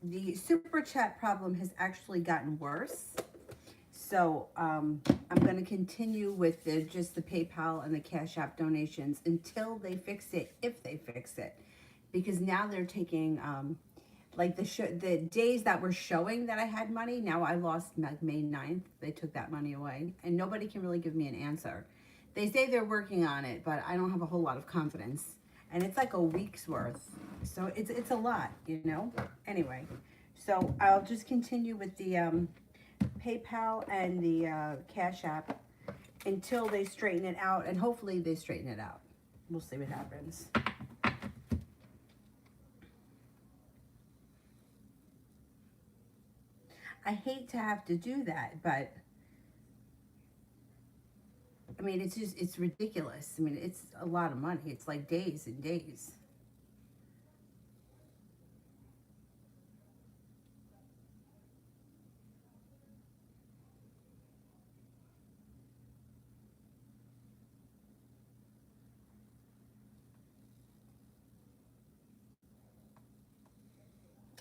the super chat problem has actually gotten worse. So I'm going to continue with just the PayPal and the Cash App donations until they fix it, if they fix it. Because now they're taking, like the days that were showing that I had money, now I lost like May 9th. They took that money away. And nobody can really give me an answer. They say they're working on it, but I don't have a whole lot of confidence. And it's like a week's worth. So it's a lot, you know? Anyway, so I'll just continue with the PayPal and the Cash App until they straighten it out, and hopefully they straighten it out. We'll see what happens. I hate to have to do that, but I mean, it's ridiculous. I mean, it's a lot of money. It's like days and days.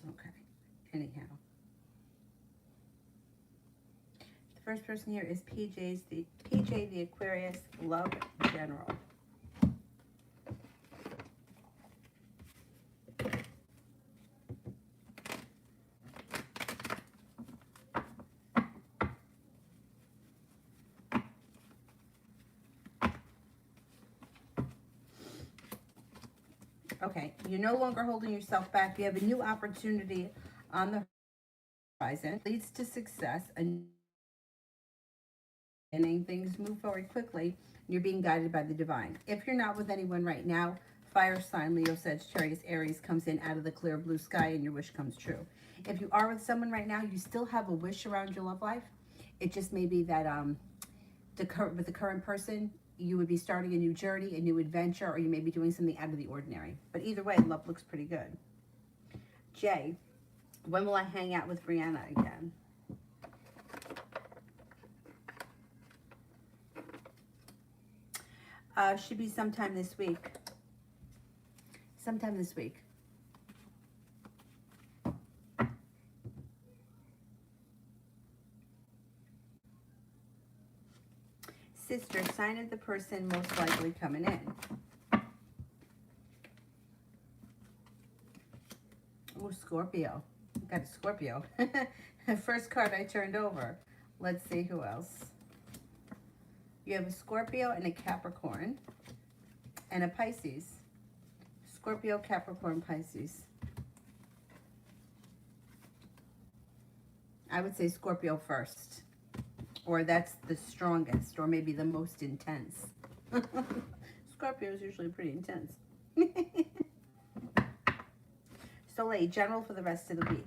Okay. Anyhow. The first person here is PJ the Aquarius, Love General. Okay, you're no longer holding yourself back. You have a new opportunity on the horizon. It leads to success and things move forward quickly. You're being guided by the divine. If you're not with anyone right now, fire sign, Leo, Sagittarius, Aries comes in out of the clear blue sky and your wish comes true. If you are with someone right now, you still have a wish around your love life. It just may be that with the current person, you would be starting a new journey, a new adventure, or you may be doing something out of the ordinary. But either way, love looks pretty good. Jay, when will I hang out with Brianna again? Should be sometime this week. Sometime this week. Sister, sign of the person most likely coming in. Oh, Scorpio. Got a Scorpio. The first card I turned over. Let's see who else. You have a Scorpio and a Capricorn and a Pisces. Scorpio, Capricorn, Pisces. I would say Scorpio first. Or that's the strongest, or maybe the most intense. Scorpio is usually pretty intense. Soleil, general for the rest of the week.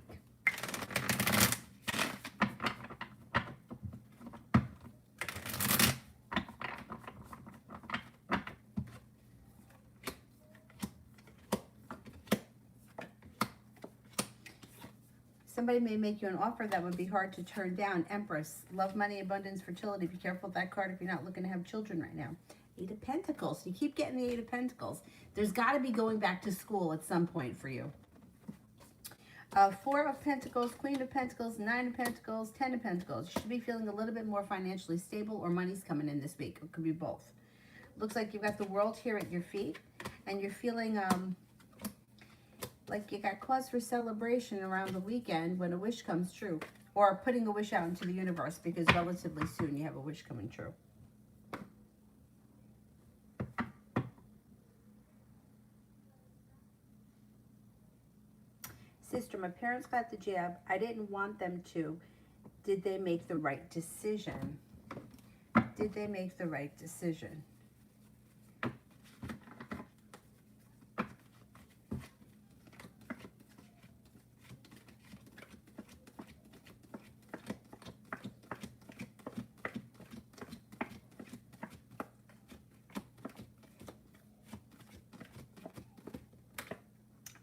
Somebody may make you an offer that would be hard to turn down. Empress, love, money, abundance, fertility. Be careful with that card if you're not looking to have children right now. Eight of Pentacles. You keep getting the Eight of Pentacles. There's got to be going back to school at some point for you. Four of Pentacles, Queen of Pentacles, Nine of Pentacles, Ten of Pentacles. You should be feeling a little bit more financially stable, or money's coming in this week. It could be both. Looks like you've got the world here at your feet, and you're feeling like you got cause for celebration around the weekend when a wish comes true, or putting a wish out into the universe, because relatively soon you have a wish coming true. Sister, my parents got the jab. I didn't want them to. Did they make the right decision? Did they make the right decision?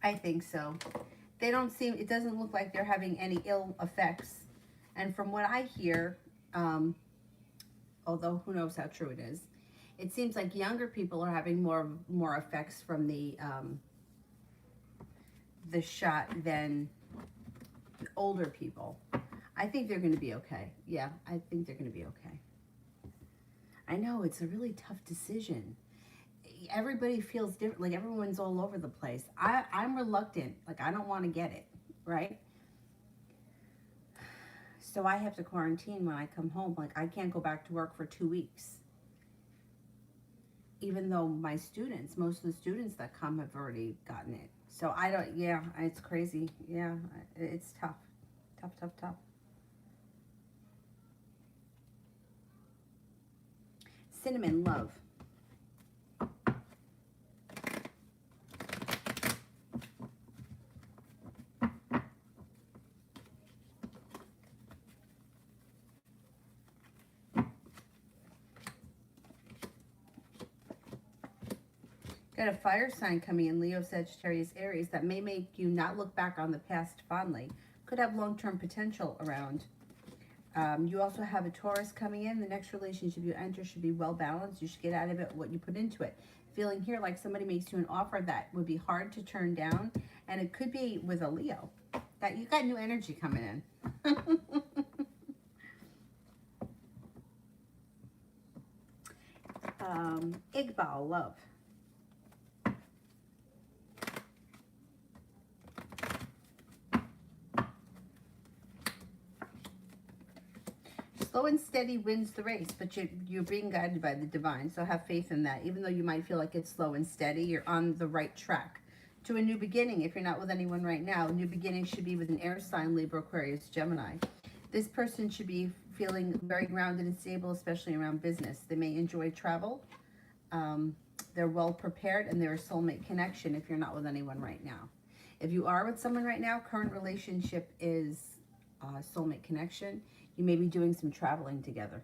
I think so. They don't seem, it doesn't look like they're having any ill effects. And from what I hear, although who knows how true it is, it seems like younger people are having more effects from the shot than older people. I think they're going to be okay. Yeah, I think they're going to be okay. I know, it's a really tough decision. Everybody feels different. Like, everyone's all over the place. I'm reluctant. Like, I don't want to get it, right? So I have to quarantine when I come home. Like, I can't go back to work for 2 weeks. Even though my students, most of the students that come have already gotten it. So I don't, yeah, it's crazy. Yeah, it's tough. Tough, tough, tough. Cinnamon, love. Got a fire sign coming in, Leo, Sagittarius, Aries, that may make you not look back on the past fondly. Could have long-term potential around. You also have a Taurus coming in. The next relationship you enter should be well-balanced. You should get out of it what you put into it. Feeling here like somebody makes you an offer that would be hard to turn down. And it could be with a Leo. That you got new energy coming in. Iqbal, love. Slow and steady wins the race, but you're being guided by the divine, so have faith in that. Even though you might feel like it's slow and steady, you're on the right track to a new beginning. If you're not with anyone right now, a new beginning should be with an air sign, Libra, Aquarius, Gemini. This person should be feeling very grounded and stable, especially around business. They may enjoy travel. They're well prepared, and they're a soulmate connection if you're not with anyone right now. If you are with someone right now, current relationship is soulmate connection. You may be doing some traveling together.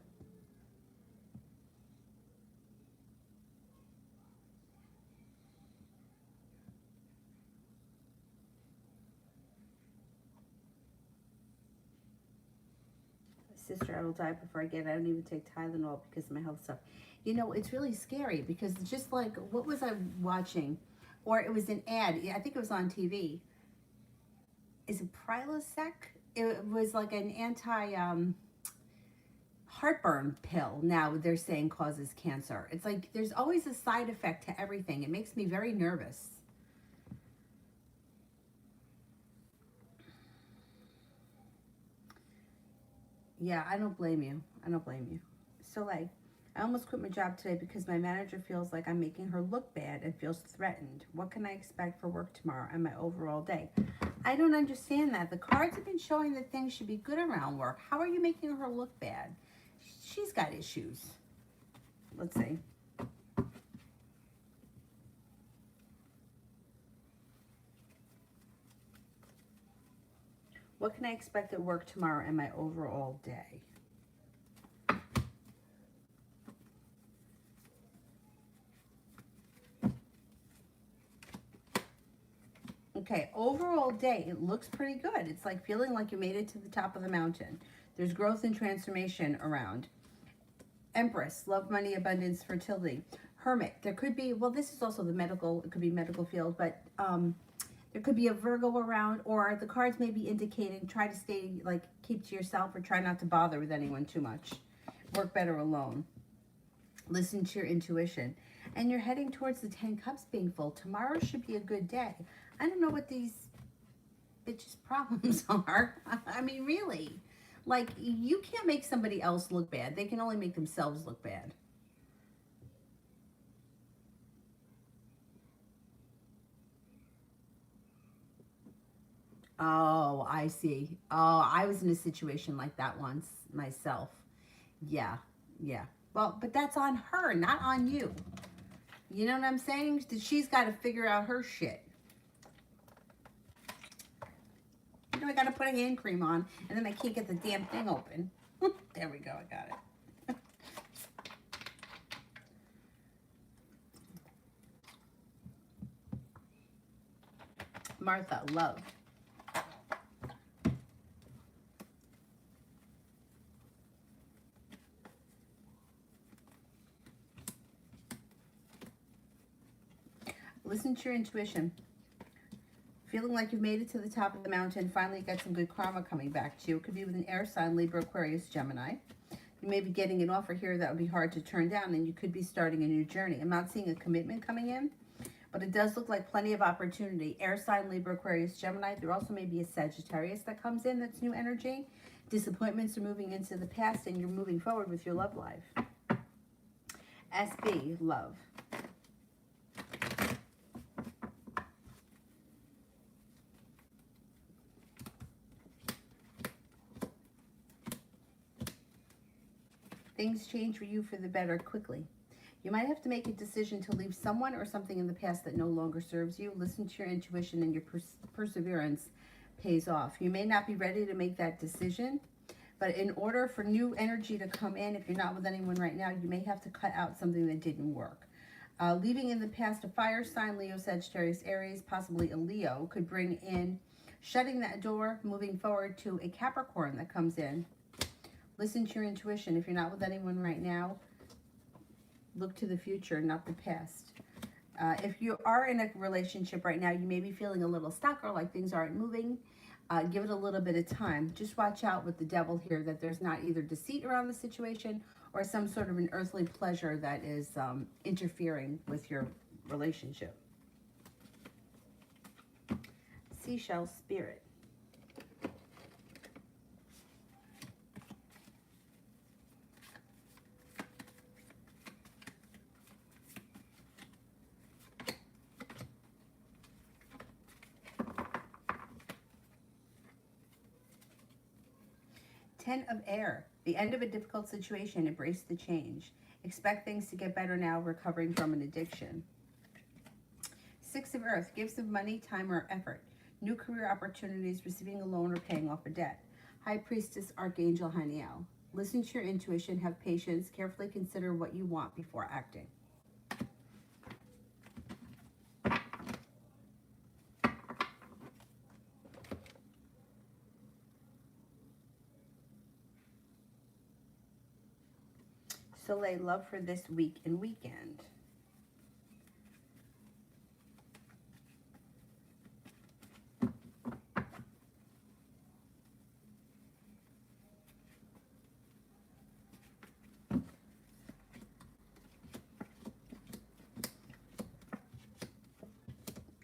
Sister, I will die before I get it. I don't even take Tylenol because of my health stuff. You know, it's really scary because just like, what was I watching? Or it was an ad. I think it was on TV. Is it Prilosec? It was like an heartburn pill. Now they're saying causes cancer. It's like there's always a side effect to everything. It makes me very nervous. Yeah, I don't blame you. I don't blame you. Soleil, I almost quit my job today because my manager feels like I'm making her look bad and feels threatened. What can I expect for work tomorrow and my overall day? I don't understand that. The cards have been showing that things should be good around work. How are you making her look bad? She's got issues. Let's see. What can I expect at work tomorrow and my overall day? Okay, overall day, it looks pretty good. It's like feeling like you made it to the top of the mountain. There's growth and transformation around. Empress, love, money, abundance, fertility. Hermit, there could be, well, this is also the medical, it could be medical field, but there could be a Virgo around, or the cards may be indicating try to stay, like, keep to yourself or try not to bother with anyone too much. Work better alone. Listen to your intuition. And you're heading towards the 10 cups being full. Tomorrow should be a good day. I don't know what these bitches' problems are. I mean, really. Like, you can't make somebody else look bad. They can only make themselves look bad. Oh, I see. Oh, I was in a situation like that once myself. Yeah, yeah. Well, but that's on her, not on you. You know what I'm saying? She's got to figure out her shit. You know, I got to put a hand cream on, and then I can't get the damn thing open. There we go. I got it. Martha, love. Listen to your intuition. Feeling like you've made it to the top of the mountain, finally got some good karma coming back to you. It could be with an air sign, Libra, Aquarius, Gemini. You may be getting an offer here that would be hard to turn down, and you could be starting a new journey. I'm not seeing a commitment coming in, but it does look like plenty of opportunity. Air sign, Libra, Aquarius, Gemini. There also may be a Sagittarius that comes in that's new energy. Disappointments are moving into the past, and you're moving forward with your love life. SB, love. Things change for you for the better quickly. You might have to make a decision to leave someone or something in the past that no longer serves you. Listen to your intuition, and your perseverance pays off. You may not be ready to make that decision, but in order for new energy to come in, if you're not with anyone right now, you may have to cut out something that didn't work. Leaving in the past a fire sign, Leo, Sagittarius, Aries, possibly a Leo, could bring in shutting that door, moving forward to a Capricorn that comes in. Listen to your intuition. If you're not with anyone right now, look to the future, not the past. If you are in a relationship right now, you may be feeling a little stuck or like things aren't moving. Give it a little bit of time. Just watch out with the devil here, that there's not either deceit around the situation or some sort of an earthly pleasure that is interfering with your relationship. Seashell spirit. Ten of air. The end of a difficult situation. Embrace the change. Expect things to get better now, recovering from an addiction. Six of earth. Gifts of money, time, or effort. New career opportunities, receiving a loan, or paying off a debt. High priestess, Archangel Haniel. Listen to your intuition. Have patience. Carefully consider what you want before acting. Soleil, love for this week and weekend.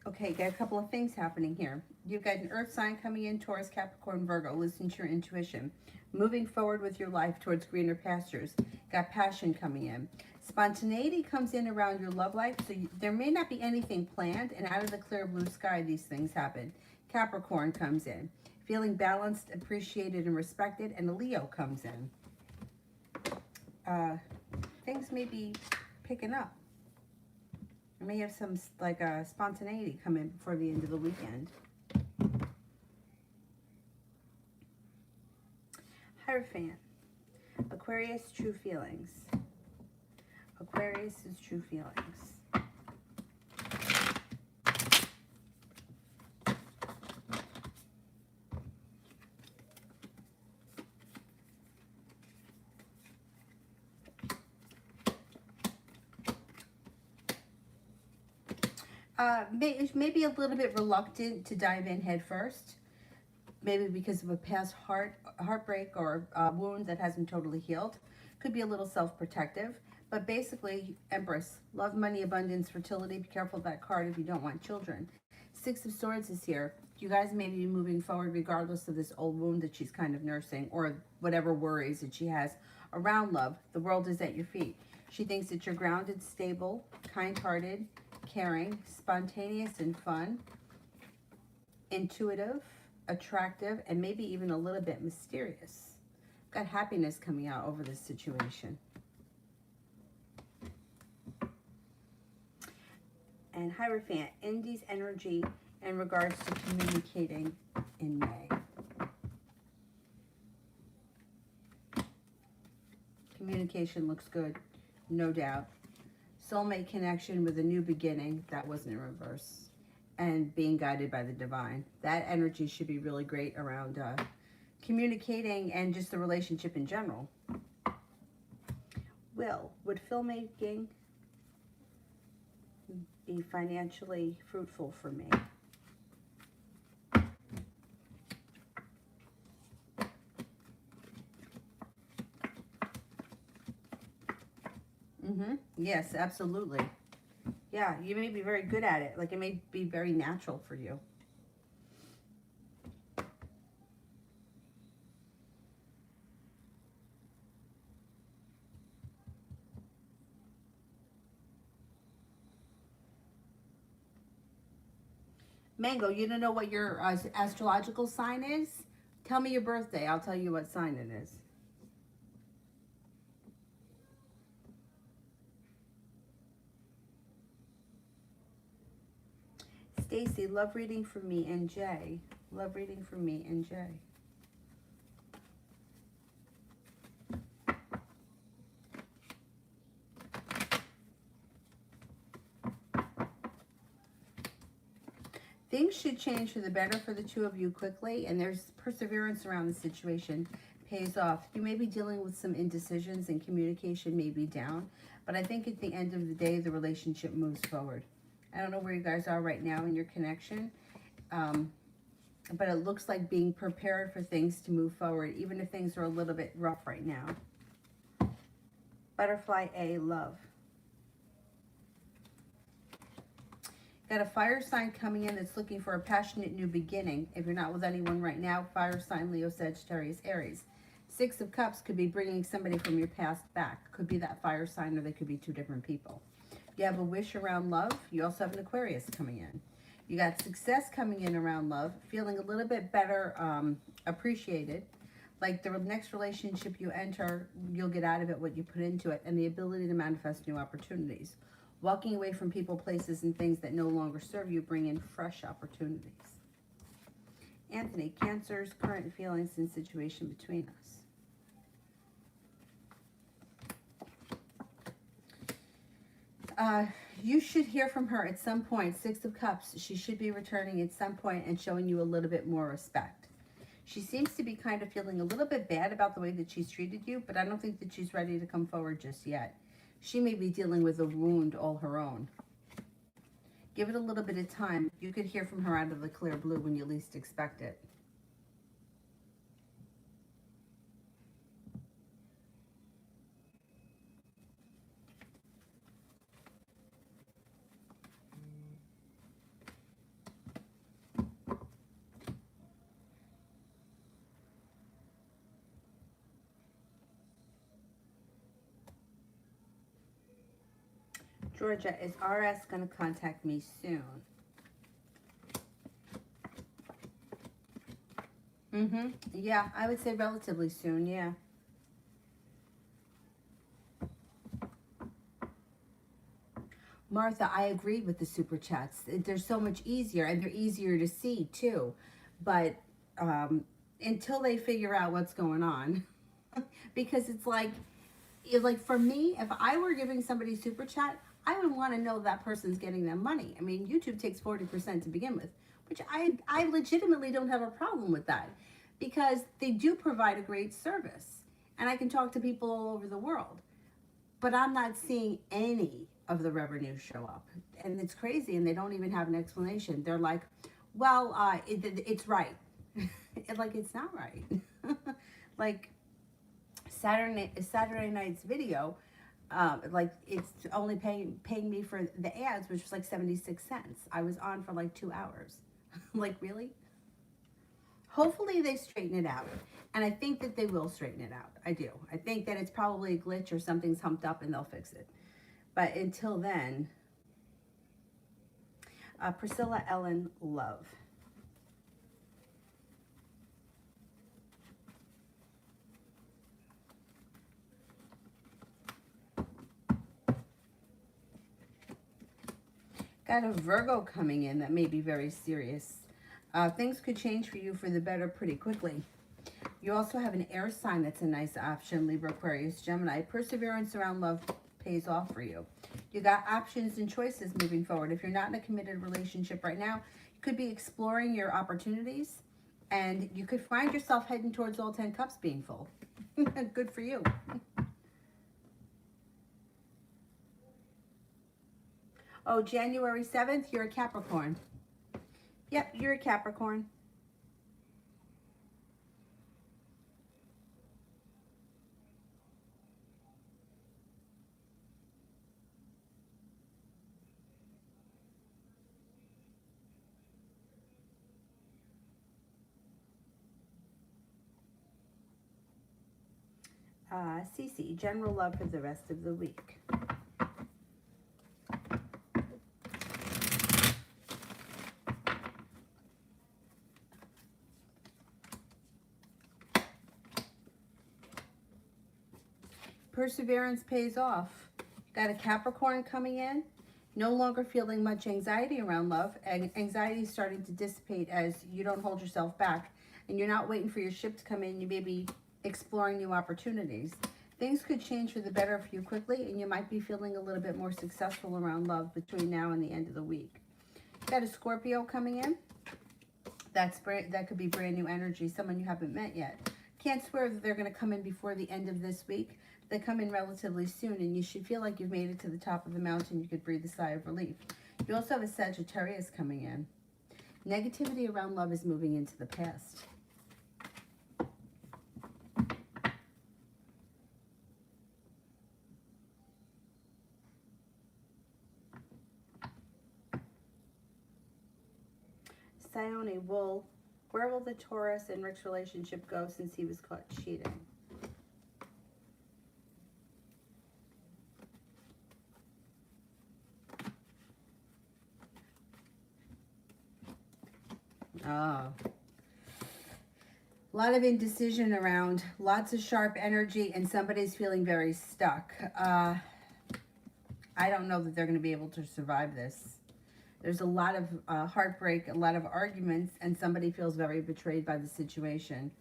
Okay, got a couple of things happening here. You've got an earth sign coming in, Taurus, Capricorn, Virgo. Listen to your intuition. Moving forward with your life towards greener pastures. Got passion coming in. Spontaneity comes in around your love life, so there may not be anything planned, and out of the clear blue sky, these things happen. Capricorn comes in. Feeling balanced, appreciated, and respected, and a Leo comes in. Things may be picking up. I may have some spontaneity come in before the end of the weekend. Hierophant. Aquarius, true feelings. Aquarius is true feelings. Maybe a little bit reluctant to dive in head first. Maybe because of a past heartbreak or wound that hasn't totally healed. Could be a little self-protective. But basically, Empress, love, money, abundance, fertility. Be careful of that card if you don't want children. Six of Swords is here. You guys may be moving forward regardless of this old wound that she's kind of nursing or whatever worries that she has around love. The world is at your feet. She thinks that you're grounded, stable, kind-hearted, caring, spontaneous and fun, intuitive, attractive, and maybe even a little bit mysterious. Got happiness coming out over this situation. And Hierophant, Indy's energy in regards to communicating in May. Communication looks good, no doubt. Soulmate connection with a new beginning. That wasn't in reverse. And being guided by the divine. That energy should be really great around communicating and just the relationship in general. Would filmmaking be financially fruitful for me? Yes, absolutely. Yeah, you may be very good at it. Like, it may be very natural for you. Mango, you don't know what your astrological sign is? Tell me your birthday. I'll tell you what sign it is. Stacy, love reading from me and Jay. Love reading from me and Jay. Things should change for the better for the two of you quickly, and there's perseverance around the situation. Pays off. You may be dealing with some indecisions and communication may be down, but I think at the end of the day, the relationship moves forward. I don't know where you guys are right now in your connection, but it looks like being prepared for things to move forward, even if things are a little bit rough right now. Butterfly A, love. Got a fire sign coming in that's looking for a passionate new beginning. If you're not with anyone right now, fire sign, Leo, Sagittarius, Aries. Six of Cups could be bringing somebody from your past back. Could be that fire sign, or they could be two different people. You have a wish around love. You also have an Aquarius coming in. You got success coming in around love. Feeling a little bit better appreciated. Like the next relationship you enter, you'll get out of it what you put into it. And the ability to manifest new opportunities. Walking away from people, places, and things that no longer serve you, bring in fresh opportunities. Anthony, Cancer's current feelings and situation between us. You should hear from her at some point. Six of Cups. She should be returning at some point and showing you a little bit more respect. She seems to be kind of feeling a little bit bad about the way that she's treated you, but I don't think that she's ready to come forward just yet. She may be dealing with a wound all her own. Give it a little bit of time. You could hear from her out of the clear blue when you least expect it. Georgia, is RS going to contact me soon? Yeah, I would say relatively soon, yeah. Martha, I agree with the super chats. They're so much easier, and they're easier to see too. But until they figure out what's going on, because it's like for me, if I were giving somebody super chat, I would want to know that person's getting them money. I mean, YouTube takes 40% to begin with, which I legitimately don't have a problem with that, because they do provide a great service, and I can talk to people all over the world, but I'm not seeing any of the revenue show up, and it's crazy, and they don't even have an explanation. They're like, well, it's right. Like, it's not right. Like Saturday night's video, like it's only paying me for the ads, which was like 76 cents. I was on for like 2 hours. Like, really? Hopefully they straighten it out, and I think that they will straighten it out. I do. I think that it's probably a glitch or something's humped up and they'll fix it. But until then, Priscilla Ellen, love. Got a Virgo coming in that may be very serious. Things could change for you for the better pretty quickly. You also have an air sign that's a nice option, Libra, Aquarius, Gemini. Perseverance around love pays off for you. You got options and choices moving forward. If you're not in a committed relationship right now, you could be exploring your opportunities, and you could find yourself heading towards all 10 cups being full. Good for you. Oh, January 7th, you're a Capricorn. Yep, you're a Capricorn. Cece, general love for the rest of the week. Perseverance pays off. Got a Capricorn coming in. No longer feeling much anxiety around love. Anxiety is starting to dissipate as you don't hold yourself back. And you're not waiting for your ship to come in. You may be exploring new opportunities. Things could change for the better for you quickly. And you might be feeling a little bit more successful around love between now and the end of the week. Got a Scorpio coming in. That could be brand new energy. Someone you haven't met yet. Can't swear that they're going to come in before the end of this week. They come in relatively soon, and you should feel like you've made it to the top of the mountain. You could breathe a sigh of relief. You also have a Sagittarius coming in. Negativity around love is moving into the past. Sione, where will the Taurus and Rick's relationship go since he was caught cheating? Oh. A lot of indecision around, lots of sharp energy, and somebody's feeling very stuck. I don't know that they're going to be able to survive this. There's a lot of heartbreak, a lot of arguments, and somebody feels very betrayed by the situation.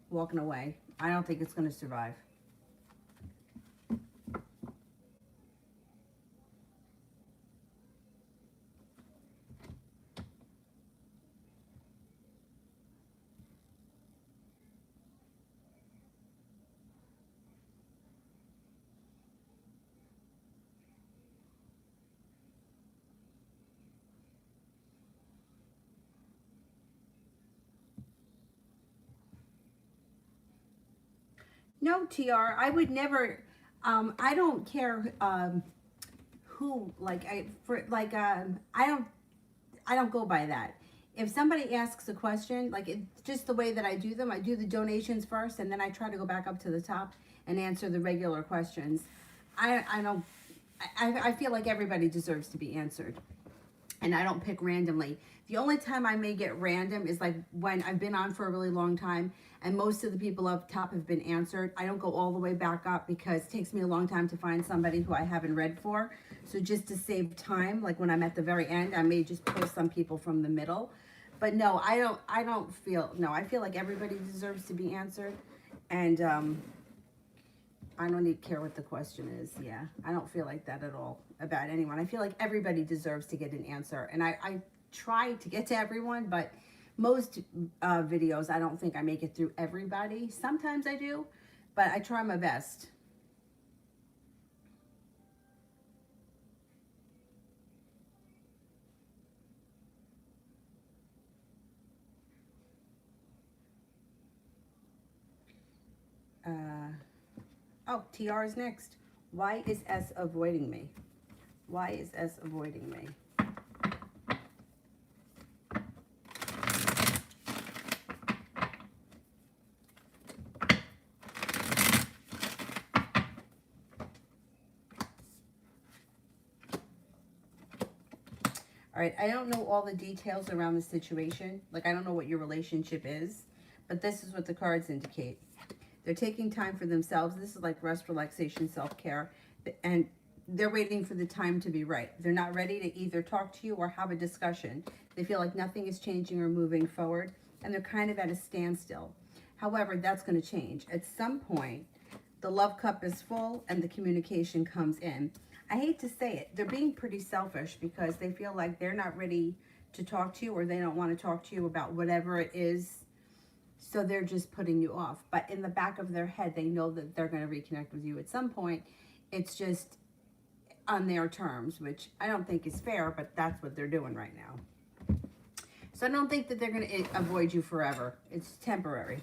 Walking away. I don't think it's going to survive. No, TR, I would never, I don't care who, I don't go by that. If somebody asks a question, it's just the way that I do them. I do the donations first, and then I try to go back up to the top and answer the regular questions. I feel like everybody deserves to be answered, and I don't pick randomly. The only time I may get random is like when I've been on for a really long time and most of the people up top have been answered. I don't go all the way back up because it takes me a long time to find somebody who I haven't read for. So just to save time, like when I'm at the very end, I may just pull some people from the middle. But no, I feel like everybody deserves to be answered. And I don't even care what the question is. Yeah, I don't feel like that at all about anyone. I feel like everybody deserves to get an answer. And I try to get to everyone, but most videos, I don't think I make it through everybody. Sometimes I do, but I try my best. Oh, TR is next. Why is S avoiding me? Why is S avoiding me? All right, I don't know all the details around the situation. Like, I don't know what your relationship is, but this is what the cards indicate. They're taking time for themselves. This is like rest, relaxation, self-care, and they're waiting for the time to be right. They're not ready to either talk to you or have a discussion. They feel like nothing is changing or moving forward, and they're kind of at a standstill. However, that's going to change. At some point, the love cup is full and the communication comes in. I hate to say it, they're being pretty selfish because they feel like they're not ready to talk to you, or they don't want to talk to you about whatever it is. So they're just putting you off. But in the back of their head, they know that they're going to reconnect with you at some point. It's just on their terms, which I don't think is fair, but that's what they're doing right now. So I don't think that they're going to avoid you forever. It's temporary.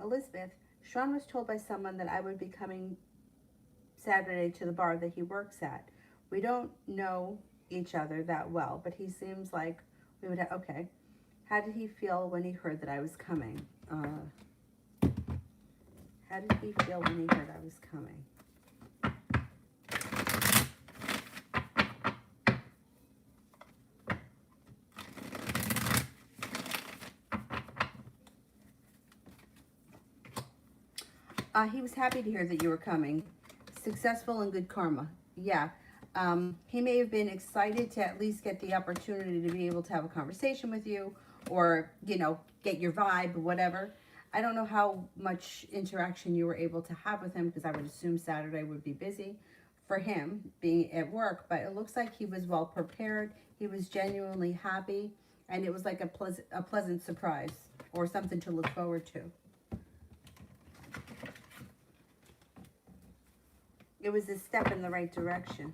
Elizabeth, Sean was told by someone that I would be coming Saturday to the bar that he works at. We don't know each other that well, but he seems like we would have, okay. How did he feel when he heard that I was coming? How did he feel when he heard I was coming? He was happy to hear that you were coming. Successful and good karma. Yeah. He may have been excited to at least get the opportunity to be able to have a conversation with you, or, you know, get your vibe, whatever. I don't know how much interaction you were able to have with him, because I would assume Saturday would be busy for him being at work, but it looks like he was well prepared. He was genuinely happy, and it was like a pleasant surprise, or something to look forward to. It was a step in the right direction.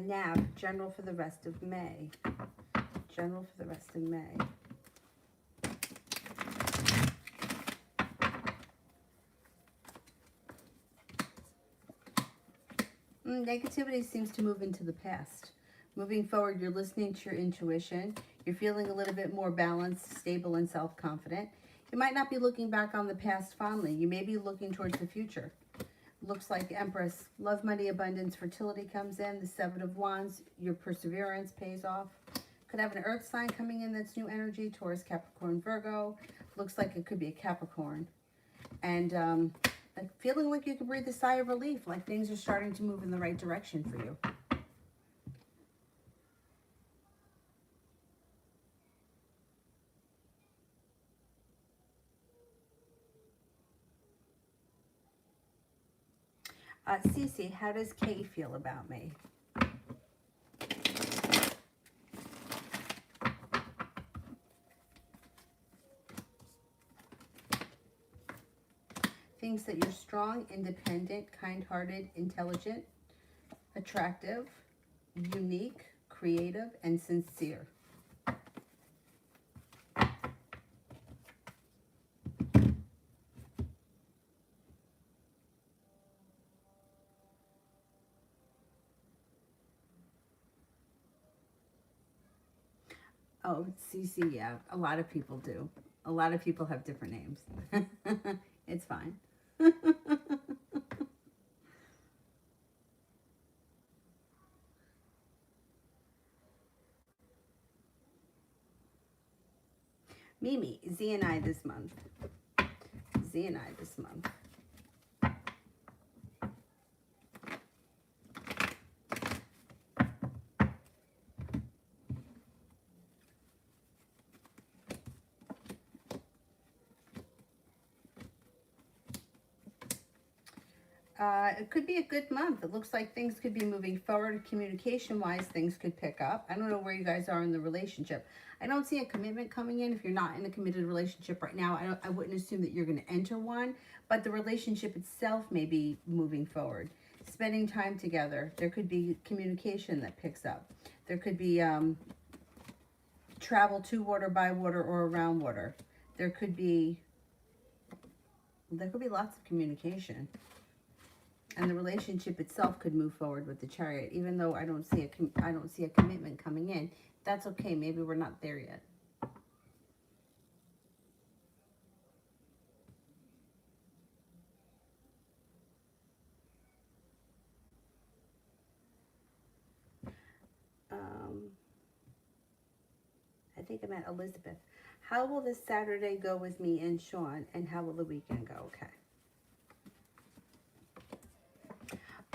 Nav, general for the rest of May. General for the rest of May. Negativity seems to move into the past. Moving forward, you're listening to your intuition. You're feeling a little bit more balanced, stable, and self-confident. You might not be looking back on the past fondly. You may be looking towards the future. Looks like Empress. Love, money, abundance, fertility comes in. The Seven of Wands. Your perseverance pays off. Could have an earth sign coming in that's new energy. Taurus, Capricorn, Virgo. Looks like it could be a Capricorn. And like feeling like you could breathe a sigh of relief, like things are starting to move in the right direction for you. Cece, how does Kay feel about me? Thinks that you're strong, independent, kind-hearted, intelligent, attractive, unique, creative, and sincere. Oh, Cece, yeah, a lot of people do. A lot of people have different names. It's fine. Mimi, Z and I this month. Z and I this month. It could be a good month. It looks like things could be moving forward. Communication-wise, things could pick up. I don't know where you guys are in the relationship. I don't see a commitment coming in. If you're not in a committed relationship right now, I wouldn't assume that you're going to enter one. But the relationship itself may be moving forward. Spending time together. There could be communication that picks up. There could be travel to water, by water, or around water. There could be lots of communication. And the relationship itself could move forward with the Chariot, even though I don't see a commitment coming in. That's okay. Maybe we're not there yet. I think I'm at Elizabeth. How will this Saturday go with me and Sean, and how will the weekend go? Okay.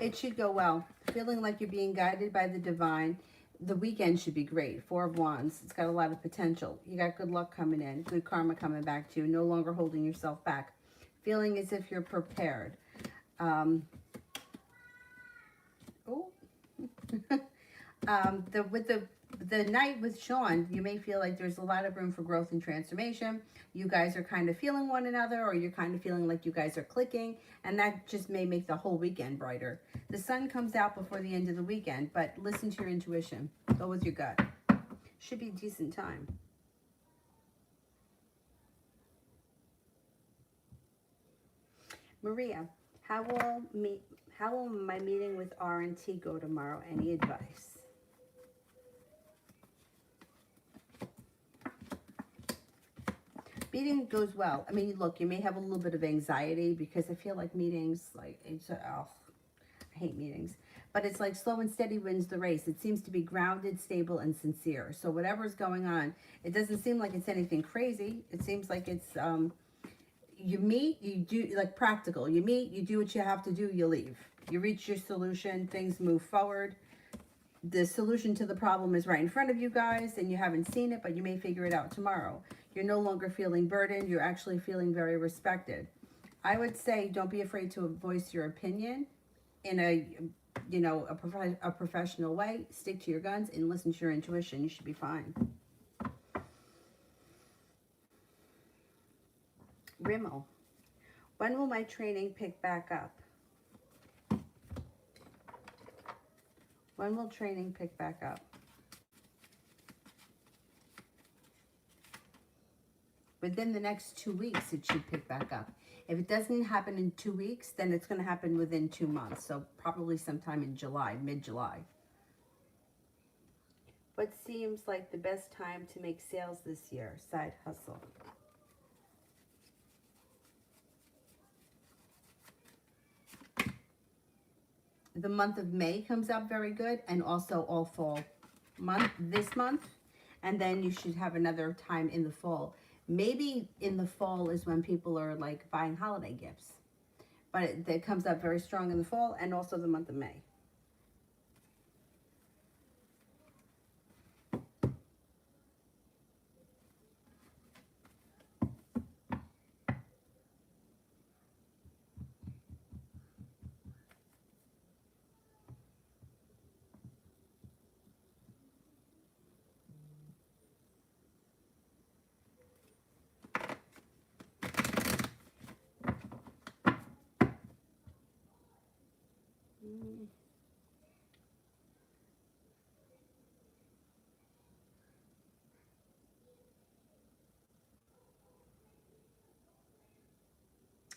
It should go well. Feeling like you're being guided by the divine. The weekend should be great. Four of Wands. It's got a lot of potential. You got good luck coming in. Good karma coming back to you. No longer holding yourself back. Feeling as if you're prepared. With the the night with Sean, you may feel like there's a lot of room for growth and transformation. You guys are kind of feeling one another, or you're kind of feeling like you guys are clicking, and that just may make the whole weekend brighter. The sun comes out before the end of the weekend, but listen to your intuition. Go with your gut. Should be a decent time. Maria, how will my meeting with R&T go tomorrow? Any advice? Meeting goes well. I mean, look, you may have a little bit of anxiety because I feel like meetings, like, I hate meetings. But it's like slow and steady wins the race. It seems to be grounded, stable, and sincere. So whatever's going on, it doesn't seem like it's anything crazy. It seems like it's, you meet, you do, like practical. You meet, you do what you have to do, you leave. You reach your solution, things move forward. The solution to the problem is right in front of you guys, and you haven't seen it, but you may figure it out tomorrow. You're no longer feeling burdened. You're actually feeling very respected. I would say don't be afraid to voice your opinion in a, you know, a professional way. Stick to your guns and listen to your intuition. You should be fine. Rimmel, when will my training pick back up? When will training pick back up? Within the next 2 weeks, it should pick back up. If it doesn't happen in 2 weeks, then it's going to happen within 2 months. So probably sometime in July, mid-July. What seems like the best time to make sales this year? Side hustle. The month of May comes up very good, and also all fall month, this month. And then you should have another time in the fall. Maybe in the fall is when people are like buying holiday gifts. But it comes up very strong in the fall and also the month of May.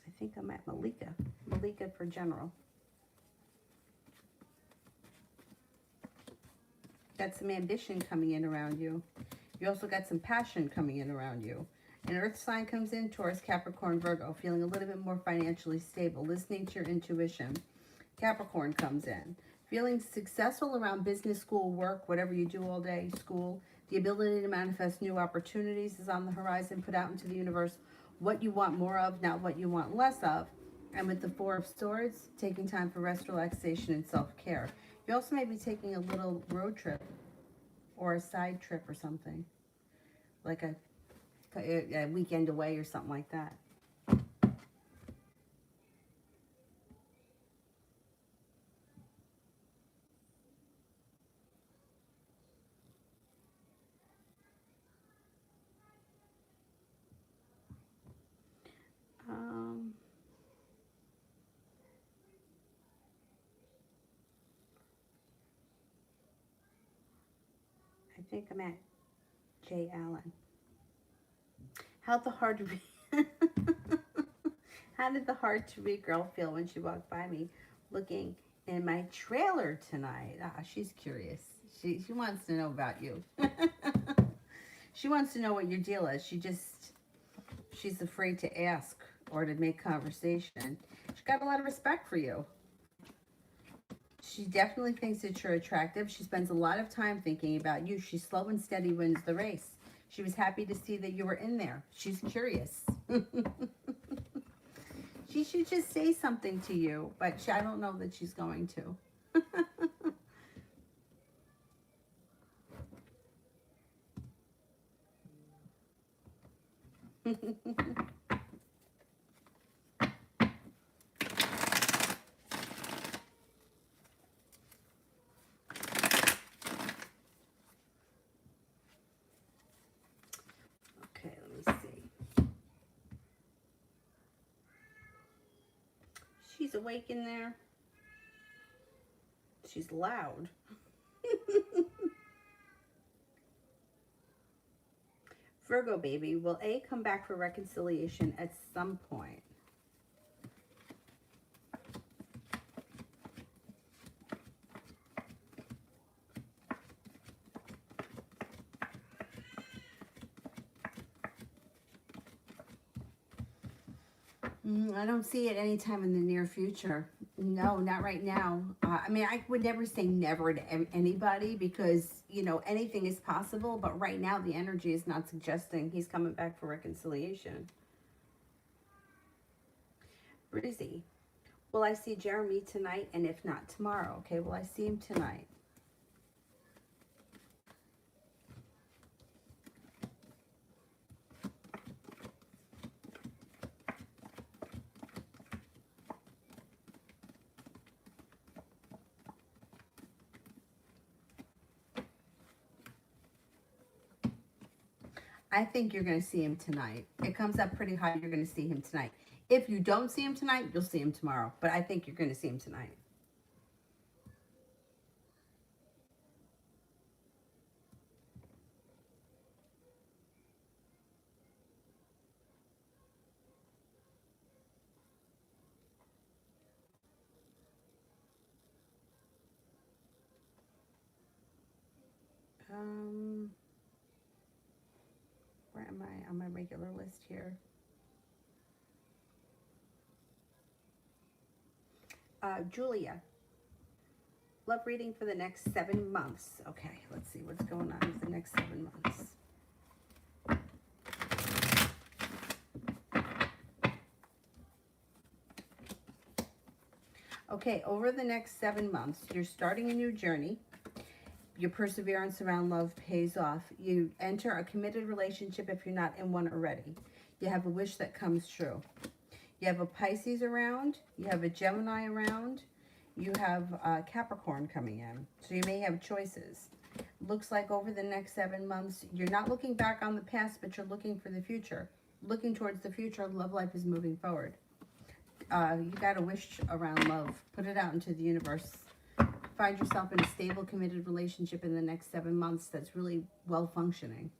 I think I'm at Malika. Malika for general. Got some ambition coming in around you. You also got some passion coming in around you. An earth sign comes in, Taurus, Capricorn, Virgo, feeling a little bit more financially stable, listening to your intuition. Capricorn comes in, feeling successful around business, school, work, whatever you do all day, school. The ability to manifest new opportunities is on the horizon. Put out into the universe what you want more of, not what you want less of. And with the Four of Swords, taking time for rest, relaxation, and self-care. You also may be taking a little road trip or a side trip or something, like a weekend away or something like that. I think I'm at J. Allen. How'd the hard to read? How did the hard to read girl feel when she walked by me looking in my trailer tonight? Ah, she's curious. She wants to know about you. She wants to know what your deal is. She's afraid to ask or to make conversation. She's got a lot of respect for you. She definitely thinks that you're attractive. She spends a lot of time thinking about you. She's slow and steady wins the race. She was happy to see that you were in there. She's curious. She should just say something to you, but I don't know that she's going to. awake in there? She's loud. Virgo baby, will A come back for reconciliation at some point? I don't see it anytime in the near future. No, not right now. I mean, I would never say never to anybody because, you know, anything is possible. But right now, the energy is not suggesting he's coming back for reconciliation. Brizzy, will I see Jeremy tonight? And if not, tomorrow? Okay, will I see him tonight? I think you're going to see him tonight. It comes up pretty high. You're going to see him tonight. If you don't see him tonight, you'll see him tomorrow. But I think you're going to see him tonight. Where am I on my regular list here? Julia, love reading for the next 7 months. Okay, let's see what's going on with the next 7 months. Okay, over the next 7 months, you're starting a new journey. Your perseverance around love pays off. You enter a committed relationship if you're not in one already. You have a wish that comes true. You have a Pisces around. You have a Gemini around. You have Capricorn coming in. So you may have choices. Looks like over the next 7 months, you're not looking back on the past, but you're looking for the future. Looking towards the future, love life is moving forward. You got a wish around love. Put it out into the universe. Find yourself in a stable, committed relationship in the next 7 months that's really well functioning.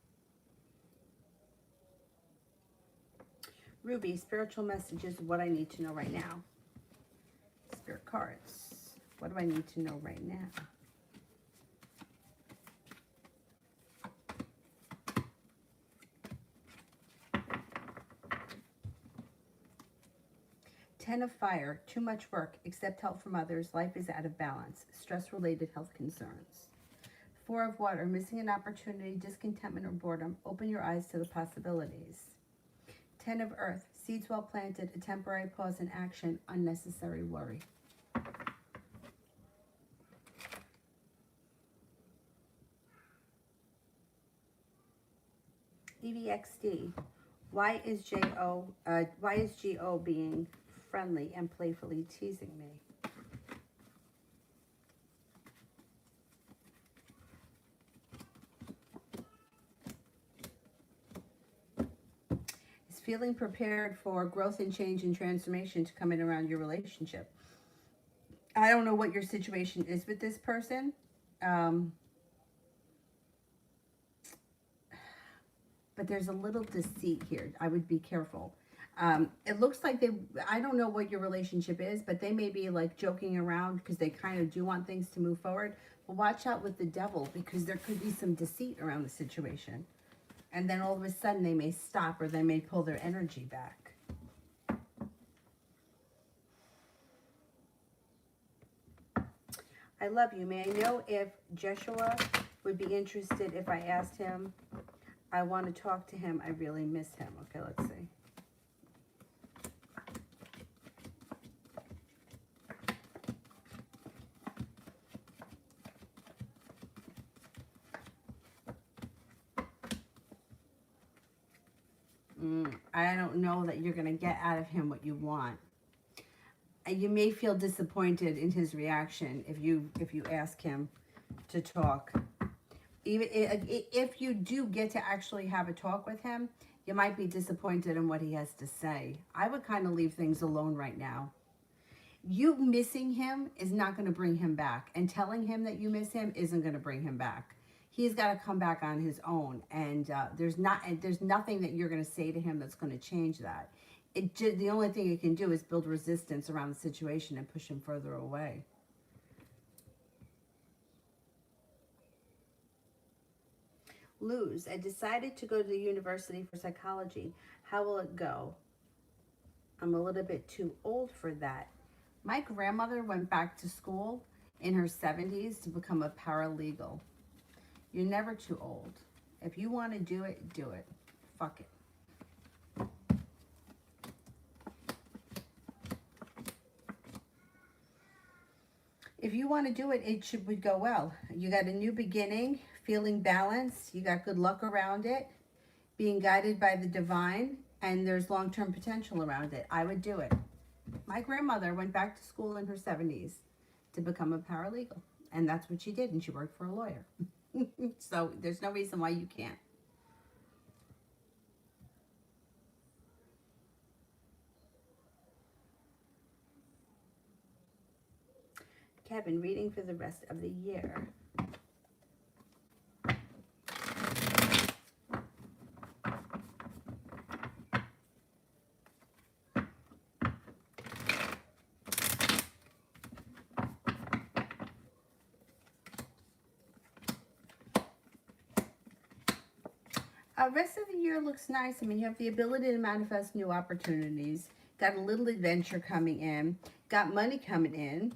Ruby, spiritual messages, what I need to know right now. Spirit cards, what do I need to know right now? Ten of Fire, too much work, accept help from others, life is out of balance, stress-related health concerns. Four of Water, missing an opportunity, discontentment or boredom, open your eyes to the possibilities. 10 of Earth, seeds well planted, a temporary pause in action, unnecessary worry. EVXD, why is G.O. being friendly and playfully teasing me? Is feeling prepared for growth and change and transformation to come in around your relationship. I don't know what your situation is with this person. But there's a little deceit here. I would be careful. It looks like I don't know what your relationship is, but they may be like joking around because they kind of do want things to move forward. But watch out with the devil because there could be some deceit around the situation. And then all of a sudden they may stop or they may pull their energy back. I love you. May I know if Joshua would be interested if I asked him? I want to talk to him. I really miss him. Okay, let's see. I don't know that you're going to get out of him what you want. You may feel disappointed in his reaction if you ask him to talk. Even if you do get to actually have a talk with him, you might be disappointed in what he has to say. I would kind of leave things alone right now. You missing him is not going to bring him back. And telling him that you miss him isn't going to bring him back. He's got to come back on his own. And there's nothing that you're going to say to him that's going to change that. The only thing it can do is build resistance around the situation and push him further away. Luz, I decided to go to the university for psychology. How will it go? I'm a little bit too old for that. My grandmother went back to school in her 70s to become a paralegal. You're never too old. If you want to do it, do it. Fuck it. If you want to do it, it would go well. You got a new beginning, feeling balanced. You got good luck around it, being guided by the divine, and there's long-term potential around it. I would do it. My grandmother went back to school in her 70s to become a paralegal, and that's what she did, and she worked for a lawyer. So there's no reason why you can't. Kevin, reading for the rest of the year. Rest of the year looks nice. I mean, you have the ability to manifest new opportunities. Got a little adventure coming in. Got money coming in.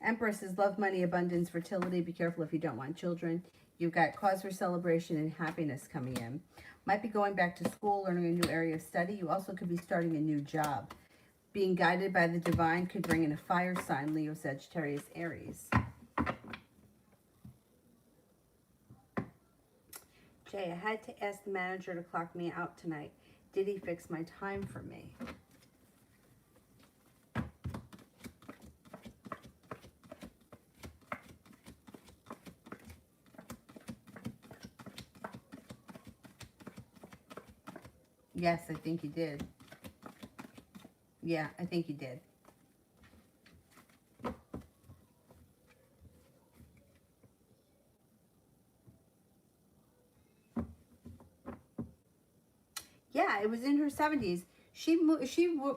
Empress is love, money, abundance, fertility. Be careful if you don't want children. You've got cause for celebration and happiness coming in. Might be going back to school, learning a new area of study. You also could be starting a new job. Being guided by the divine could bring in a fire sign, Leo, Sagittarius, Aries. Jay, I had to ask the manager to clock me out tonight. Did he fix my time for me? Yes, I think he did. Yeah, I think he did. Yeah, it was in her 70s. She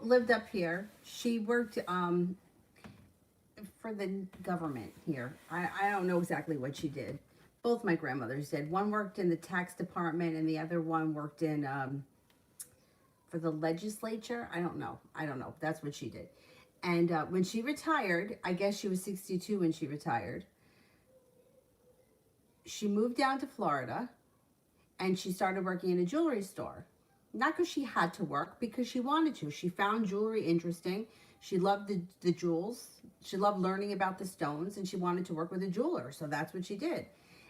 lived up here. She worked for the government here. I don't know exactly what she did. Both my grandmothers did. One worked in the tax department and the other one worked in for the legislature. I don't know. That's what she did. And when she retired, I guess she was 62 when she retired. She moved down to Florida and she started working in a jewelry store. Not because she had to work, because she wanted to. She found jewelry interesting. She loved the jewels. She loved learning about the stones, and she wanted to work with a jeweler. So that's what she did.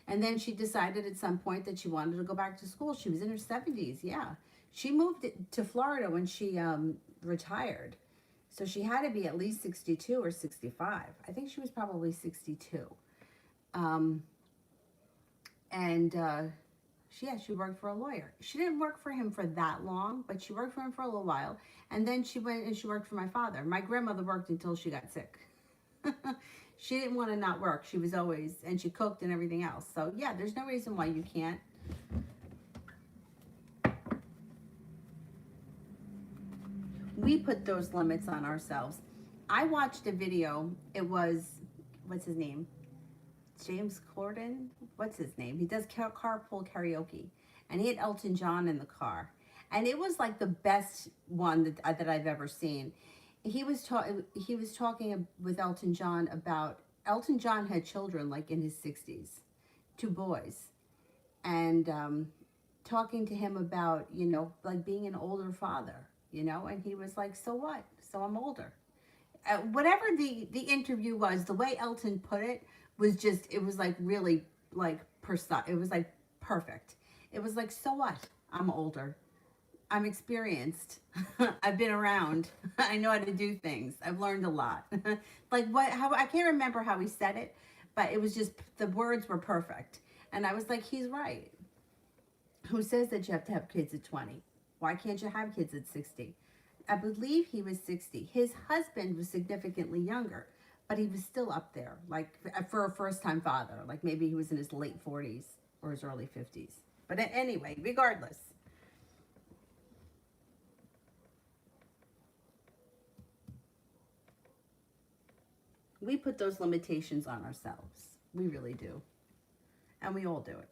And then she decided at some point that she wanted to go back to school. She was in her 70s, yeah. She moved to Florida when she retired. So she had to be at least 62 or 65. I think she was probably 62. She worked for a lawyer. She didn't work for him for that long, but she worked for him for a little while. And then she went and she worked for my father. My grandmother worked until she got sick. She didn't want to not work. She was always, and she cooked and everything else. So yeah, there's no reason why you can't. We put those limits on ourselves. I watched a video. It was, what's his name? James Corden? What's his name? He does carpool karaoke. And he had Elton John in the car. And it was like the best one that I've ever seen. He was talking with Elton John about, Elton John had children like in his 60s, 2 boys. And talking to him about, like being an older father, and he was like, so what? So I'm older. Whatever the interview was, the way Elton put it was just, it was like really like it was like perfect. It was like, so what? I'm older. I'm experienced. I've been around. I know how to do things. I've learned a lot. How I can't remember how he said it, but it was just, the words were perfect. And I was like, he's right. Who says that you have to have kids at 20? Why can't you have kids at 60? I believe he was 60. His husband was significantly younger, but he was still up there, like for a first-time father. Like maybe he was in his late 40s or his early 50s. But anyway, regardless. We put those limitations on ourselves. We really do. And we all do it.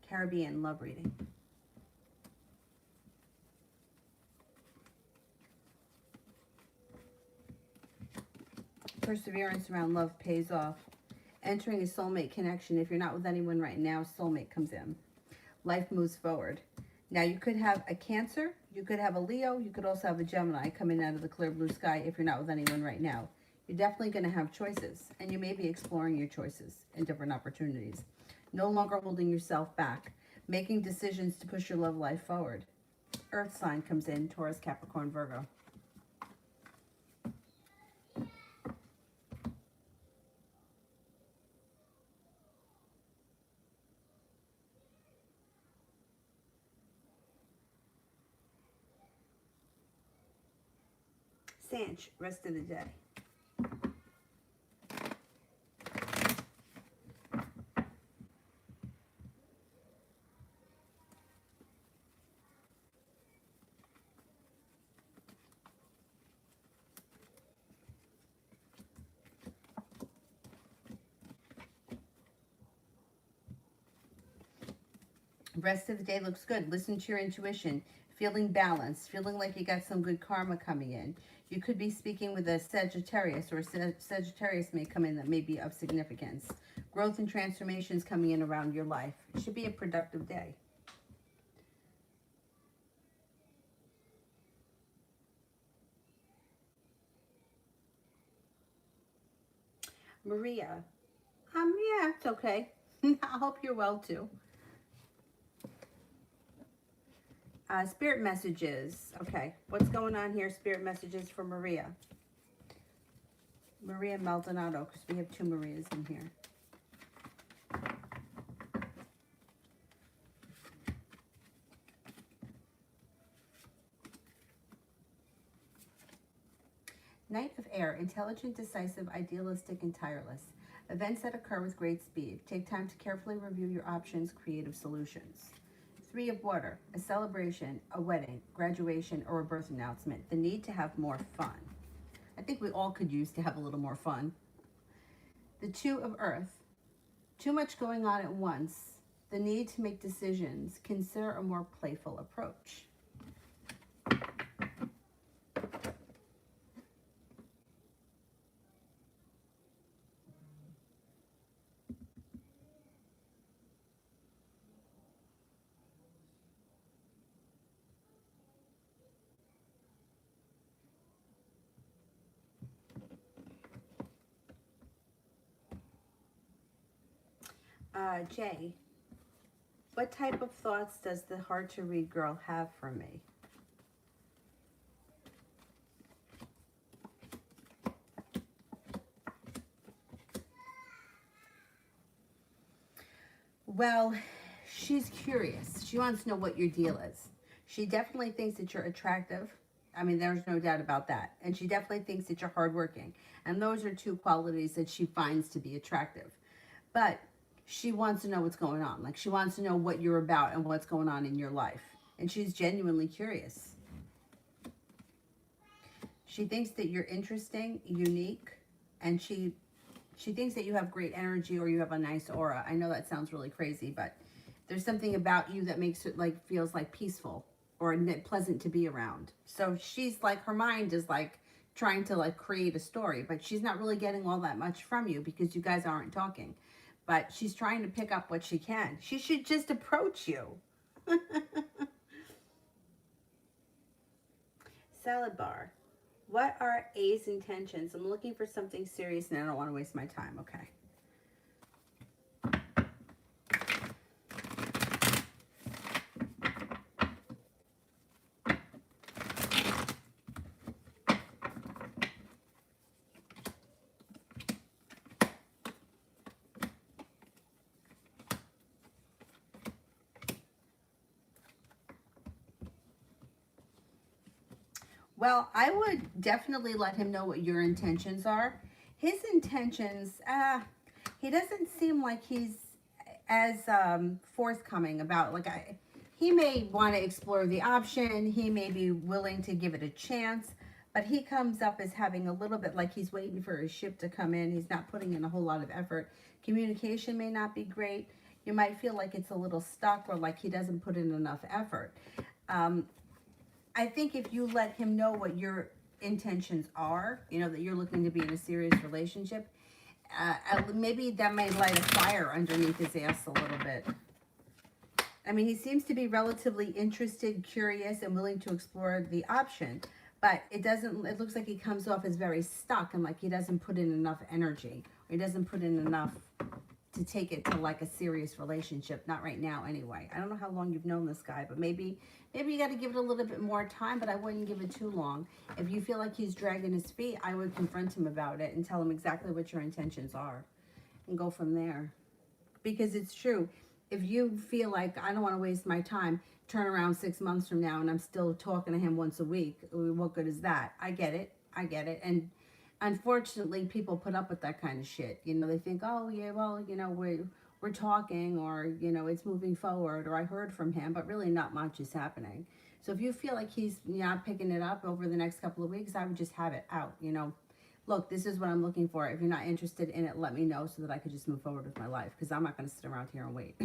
Caribbean love reading. Perseverance around love pays off. Entering a soulmate connection. If you're not with anyone right now, soulmate comes in. Life moves forward. Now, you could have a Cancer, you could have a Leo, you could also have a Gemini coming out of the clear blue sky if you're not with anyone right now. You're definitely going to have choices, and you may be exploring your choices and different opportunities. No longer holding yourself back, making decisions to push your love life forward. Earth sign comes in, Taurus, Capricorn, Virgo. Sanch, rest of the day. Rest of the day looks good. Listen to your intuition. Feeling balanced. Feeling like you got some good karma coming in. You could be speaking with a Sagittarius, or Sagittarius may come in that may be of significance. Growth and transformations coming in around your life. It should be a productive day. Maria. Yeah, it's okay. I hope you're well too. Spirit messages. Okay, what's going on here? Spirit messages for Maria. Maria Maldonado, because we have two Marias in here. Knight of Air, intelligent, decisive, idealistic, and tireless. Events that occur with great speed. Take time to carefully review your options, creative solutions. Three of Water, a celebration, a wedding, graduation, or a birth announcement. The need to have more fun. I think we all could use to have a little more fun. The Two of Earth, too much going on at once. The need to make decisions. Consider a more playful approach. Jay, what type of thoughts does the hard-to-read girl have for me? Well, she's curious. She wants to know what your deal is. She definitely thinks that you're attractive. I mean, there's no doubt about that. And she definitely thinks that you're hardworking. And those are two qualities that she finds to be attractive. But she wants to know what's going on. Like, she wants to know what you're about and what's going on in your life. And she's genuinely curious. She thinks that you're interesting, unique, and she thinks that you have great energy or you have a nice aura. I know that sounds really crazy, but there's something about you that makes it like feels like peaceful or pleasant to be around. So she's like, her mind is like trying to like create a story, but she's not really getting all that much from you because you guys aren't talking. But she's trying to pick up what she can. She should just approach you. Salad bar. What are A's intentions? I'm looking for something serious and I don't want to waste my time. Okay. Well, I would definitely let him know what your intentions are. His intentions, he doesn't seem like he's as forthcoming about, like, he may want to explore the option. He may be willing to give it a chance, but he comes up as having a little bit like he's waiting for his ship to come in. He's not putting in a whole lot of effort. Communication may not be great. You might feel like it's a little stuck or like he doesn't put in enough effort. I think if you let him know what your intentions are, you know, that you're looking to be in a serious relationship, maybe that may light a fire underneath his ass a little bit. I mean, he seems to be relatively interested, curious, and willing to explore the option, but it looks like he comes off as very stuck and like he doesn't put in enough energy, or he doesn't put in enough to take it to like a serious relationship. Not right now anyway. I don't know how long you've known this guy, but maybe you got to give it a little bit more time, but I wouldn't give it too long. If you feel like he's dragging his feet, I would confront him about it and tell him exactly what your intentions are and go from there. Because it's true. If you feel like I don't want to waste my time, turn around 6 months from now and I'm still talking to him once a week, what good is that? I get it. And unfortunately, people put up with that kind of shit. You know, they think, oh, yeah, well, you know, we're talking, or, you know, it's moving forward, or I heard from him, but really not much is happening. So if you feel like he's not picking it up over the next couple of weeks, I would just have it out, you know. Look, this is what I'm looking for. If you're not interested in it, let me know so that I could just move forward with my life, because I'm not going to sit around here and wait.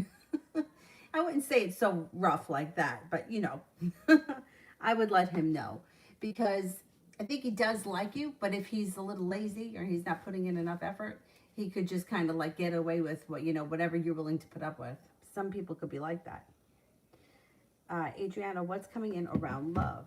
I wouldn't say it's so rough like that, but, you know, I would let him know, because I think he does like you, but if he's a little lazy or he's not putting in enough effort, he could just kind of like get away with what, you know, whatever you're willing to put up with. Some people could be like that. Adriana, what's coming in around love?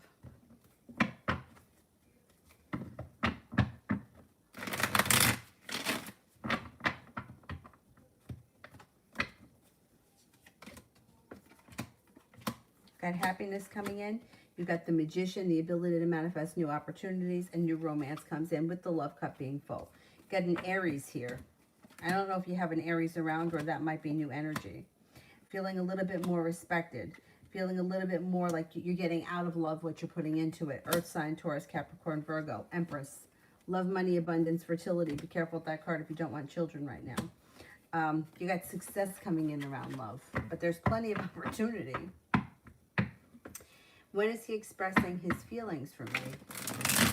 Got happiness coming in. You've got the Magician, the ability to manifest new opportunities, and new romance comes in with the love cup being full. Got an Aries here. I don't know if you have an Aries around, or that might be new energy. Feeling a little bit more respected. Feeling a little bit more like you're getting out of love what you're putting into it. Earth sign, Taurus, Capricorn, Virgo, Empress. Love, money, abundance, fertility. Be careful with that card if you don't want children right now. You got success coming in around love, but there's plenty of opportunity. When is he expressing his feelings for me?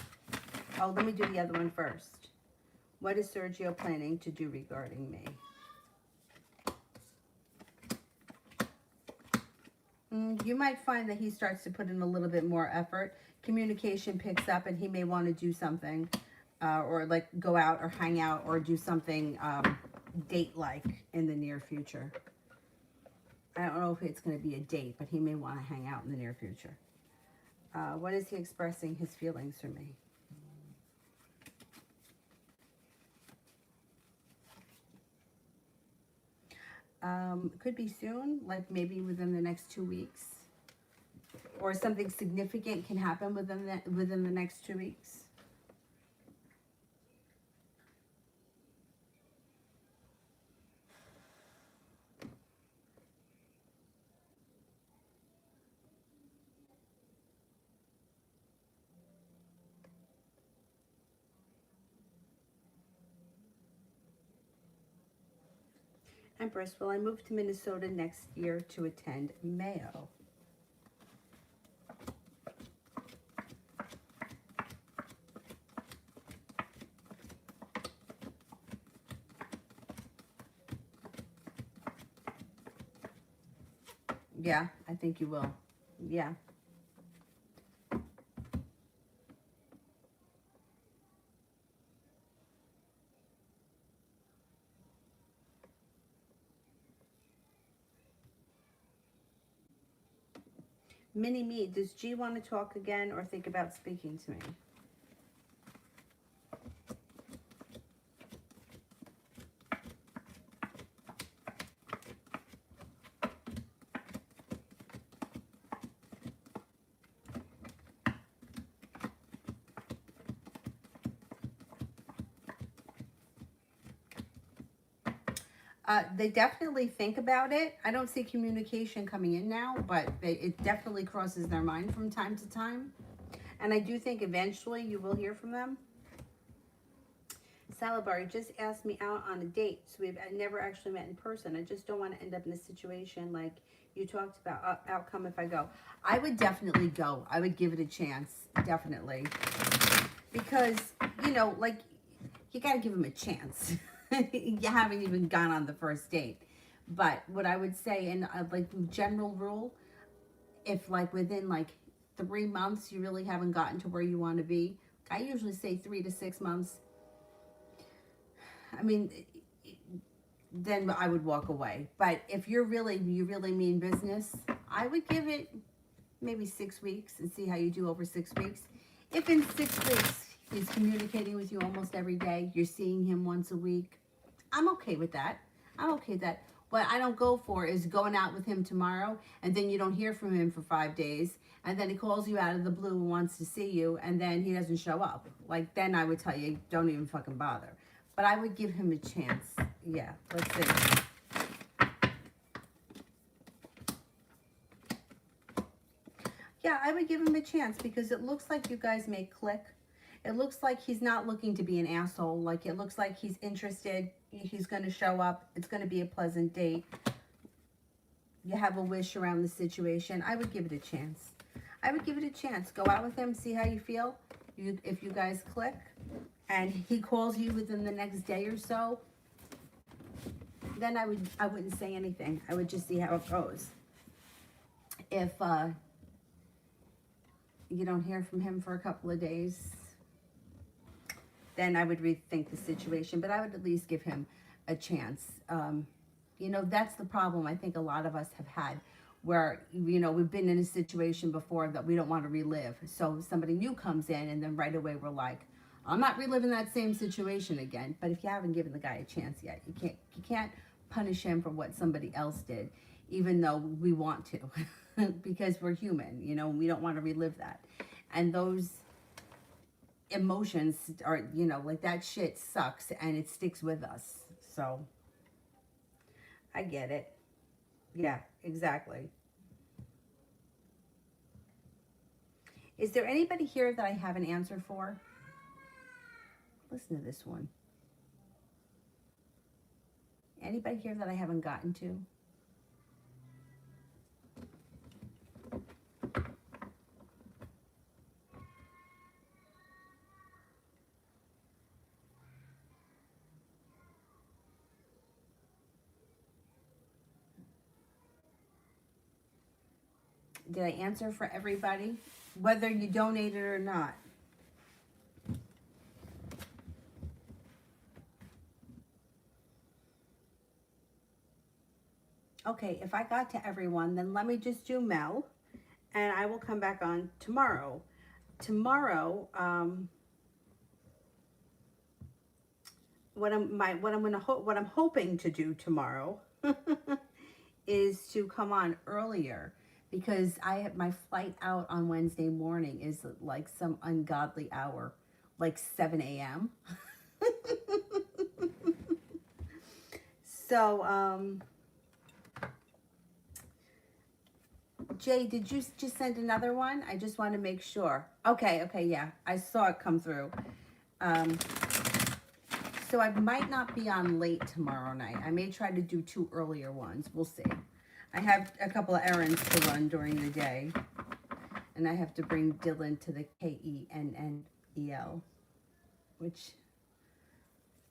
Oh, let me do the other one first. What is Sergio planning to do regarding me? You might find that he starts to put in a little bit more effort. Communication picks up and he may want to do something or like go out or hang out or do something date-like in the near future. I don't know if it's going to be a date, but he may want to hang out in the near future. What is he expressing his feelings for me? Could be soon, like maybe within the next 2 weeks. Or something significant can happen within the next 2 weeks. Empress, will I move to Minnesota next year to attend Mayo? Yeah, I think you will. Yeah. Mini-Me, does G want to talk again or think about speaking to me? They definitely think about it. I don't see communication coming in now, but it definitely crosses their mind from time to time. And I do think eventually you will hear from them. Salabari just asked me out on a date, so we've never actually met in person. I just don't want to end up in a situation like you talked about, outcome if I go. I would definitely go. I would give it a chance, definitely. Because, you know, like, you got to give him a chance. You haven't even gone on the first date. But what I would say, in like general rule, if like within like 3 months you really haven't gotten to where you want to be, I usually say 3 to 6 months. I mean, then I would walk away. But if you really mean business, I would give it maybe 6 weeks and see how you do over 6 weeks. If in 6 weeks he's communicating with you almost every day, you're seeing him once a week, I'm okay with that. I'm okay with that. What I don't go for is going out with him tomorrow and then you don't hear from him for 5 days and then he calls you out of the blue and wants to see you and then he doesn't show up. Like, then I would tell you, don't even fucking bother. But I would give him a chance. Yeah, let's see. Yeah, I would give him a chance because it looks like you guys may click. It looks like he's not looking to be an asshole. Like, it looks like he's interested. He's going to show up. It's going to be a pleasant date. You have a wish around the situation. I would give it a chance. I would give it a chance. Go out with him, see how you feel. If you guys click and he calls you within the next day or so, then I wouldn't say anything. I would just see how it goes. If you don't hear from him for a couple of days, then I would rethink the situation. But I would at least give him a chance. You know, that's the problem I think a lot of us have had, where, you know, we've been in a situation before that we don't want to relive. So somebody new comes in and then right away we're like, I'm not reliving that same situation again. But if you haven't given the guy a chance yet, you can't punish him for what somebody else did, even though we want to, because we're human, you know, we don't want to relive that. And those emotions are, you know, like, that shit sucks and it sticks with us. So I get it. Yeah, exactly. Is there anybody here that I have an answer for? Listen to this one. Anybody here that I haven't gotten to? Did I answer for everybody? Whether you donated or not. Okay, if I got to everyone, then let me just do Mel, and I will come back on tomorrow. Tomorrow, what I'm hoping to do tomorrow is to come on earlier, because I have my flight out on Wednesday morning is like some ungodly hour, like 7 a.m. So, Jay, did you just send another one? I just want to make sure. Okay, yeah, I saw it come through. So I might not be on late tomorrow night. I may try to do 2 earlier ones. We'll see. I have a couple of errands to run during the day. And I have to bring Dylan to the KENNEL, which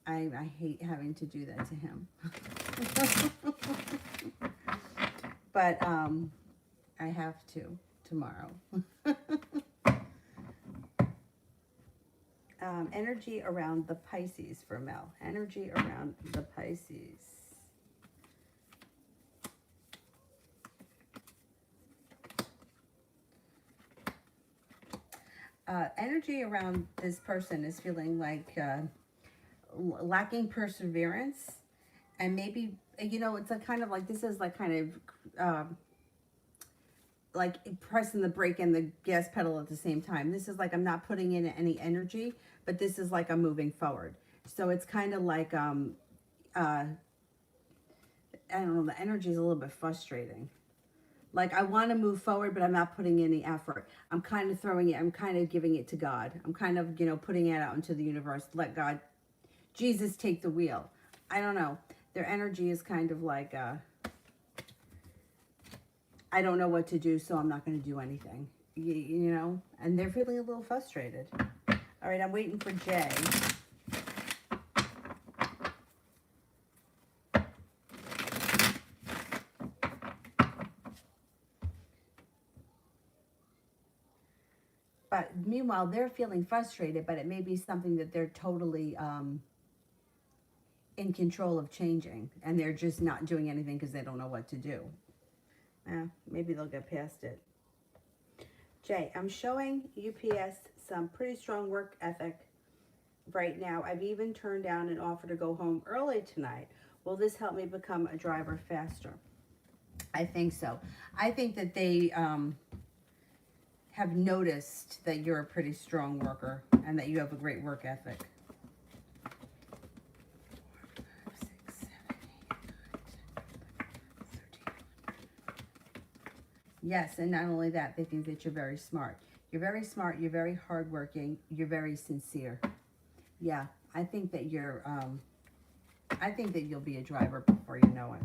I hate having to do that to him. But I have to tomorrow. Energy around the Pisces for Mel. Energy around the Pisces. Energy around this person is feeling like lacking perseverance, and maybe, you know, it's a kind of like, this is like kind of like pressing the brake and the gas pedal at the same time. This is like, I'm not putting in any energy, but this is like I'm moving forward. So it's kind of like, I don't know, the energy is a little bit frustrating. Like, I want to move forward, but I'm not putting any effort. I'm kind of throwing it, I'm kind of giving it to God. I'm kind of, you know, putting it out into the universe. Let God, Jesus, take the wheel. I don't know. Their energy is kind of like, I don't know what to do, so I'm not going to do anything. You know? And they're feeling a little frustrated. All right, I'm waiting for Jay. But meanwhile, they're feeling frustrated, but it may be something that they're totally in control of changing. And they're just not doing anything because they don't know what to do. Maybe they'll get past it. Jay, I'm showing UPS some pretty strong work ethic right now. I've even turned down an offer to go home early tonight. Will this help me become a driver faster? I think so. I think that they have noticed that you're a pretty strong worker and that you have a great work ethic. 4, 5, 6, 7, 8, 9, 10, 11, 13. Yes, and not only that, they think that you're very smart. You're very smart, you're very hardworking, you're very sincere. Yeah, I think that you're, I think that you'll be a driver before you know it.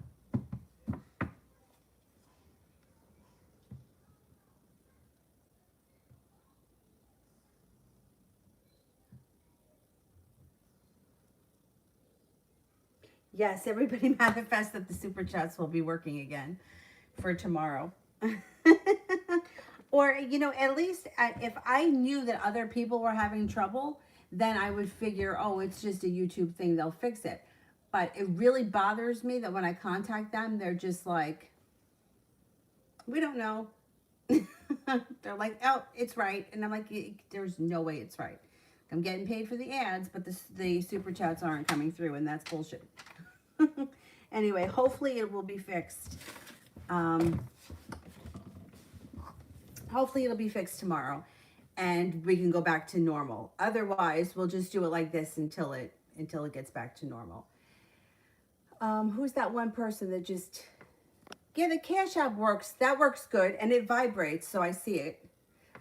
Yes, everybody manifest that the super chats will be working again for tomorrow. Or, you know, at least if I knew that other people were having trouble, then I would figure, oh, it's just a YouTube thing, they'll fix it. But it really bothers me that when I contact them, they're just like, we don't know. They're like, oh, it's right. And I'm like, there's no way it's right. I'm getting paid for the ads, but the super chats aren't coming through, and that's bullshit. Anyway, hopefully it will be fixed. Hopefully it'll be fixed tomorrow, and we can go back to normal. Otherwise, we'll just do it like this until it gets back to normal. Who's that one person that just... Yeah, the Cash App works. That works good, and it vibrates, so I see it.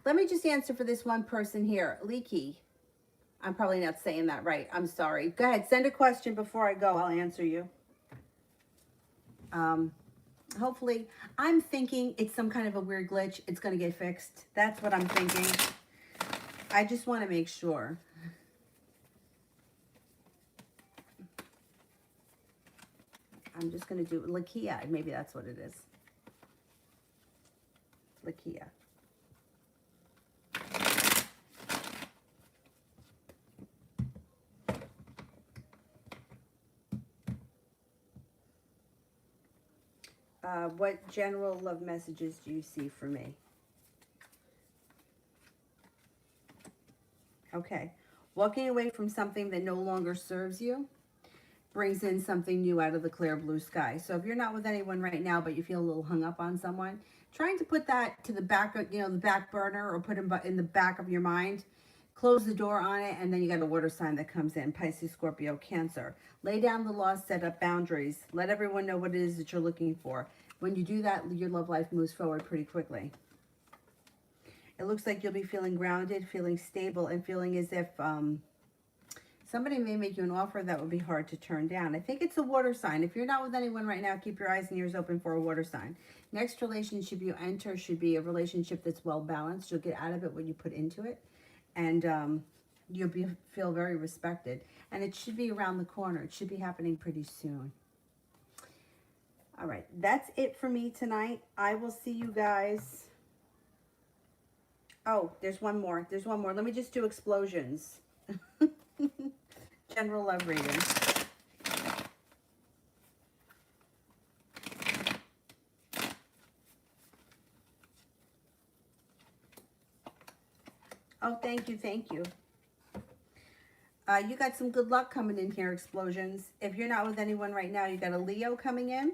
Let me just answer for this one person here. Leaky. I'm probably not saying that right. I'm sorry. Go ahead. Send a question before I go. I'll answer you. Hopefully, I'm thinking it's some kind of a weird glitch. It's going to get fixed. That's what I'm thinking. I just want to make sure. I'm just going to do Lakia. Maybe that's what it is. Lakia. What general love messages do you see for me? Okay. Walking away from something that no longer serves you brings in something new out of the clear blue sky. So if you're not with anyone right now, but you feel a little hung up on someone, trying to put that to the back of, you know, the back burner, or put them in the back of your mind, close the door on it, and then you got a water sign that comes in, Pisces, Scorpio, Cancer. Lay down the law, set up boundaries. Let everyone know what it is that you're looking for. When you do that, your love life moves forward pretty quickly. It looks like you'll be feeling grounded, feeling stable, and feeling as if somebody may make you an offer that would be hard to turn down. I think it's a water sign. If you're not with anyone right now, keep your eyes and ears open for a water sign. Next relationship you enter should be a relationship that's well balanced. You'll get out of it what you put into it. And you'll feel very respected. And it should be around the corner. It should be happening pretty soon. All right, that's it for me tonight. I will see you guys. Oh, there's one more. There's one more. Let me just do explosions. General love reading. Oh, thank you, thank you. You got some good luck coming in here, explosions. If you're not with anyone right now, you got a Leo coming in.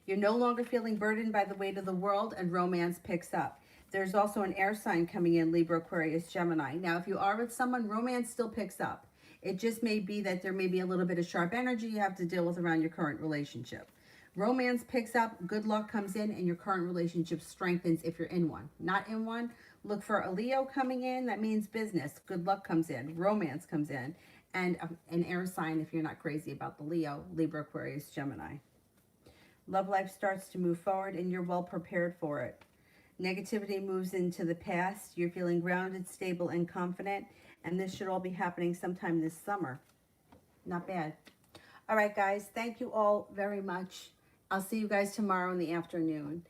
You're no longer feeling burdened by the weight of the world, and romance picks up. There's also an air sign coming in, Libra, Aquarius, Gemini. Now, if you are with someone, romance still picks up. It just may be that there may be a little bit of sharp energy you have to deal with around your current relationship. Romance picks up, good luck comes in, and your current relationship strengthens if you're in one. Not in one, look for a Leo coming in. That means business. Good luck comes in. Romance comes in. And an air sign if you're not crazy about the Leo, Libra, Aquarius, Gemini. Love life starts to move forward and you're well prepared for it. Negativity moves into the past. You're feeling grounded, stable, and confident. And this should all be happening sometime this summer. Not bad. All right, guys. Thank you all very much. I'll see you guys tomorrow in the afternoon.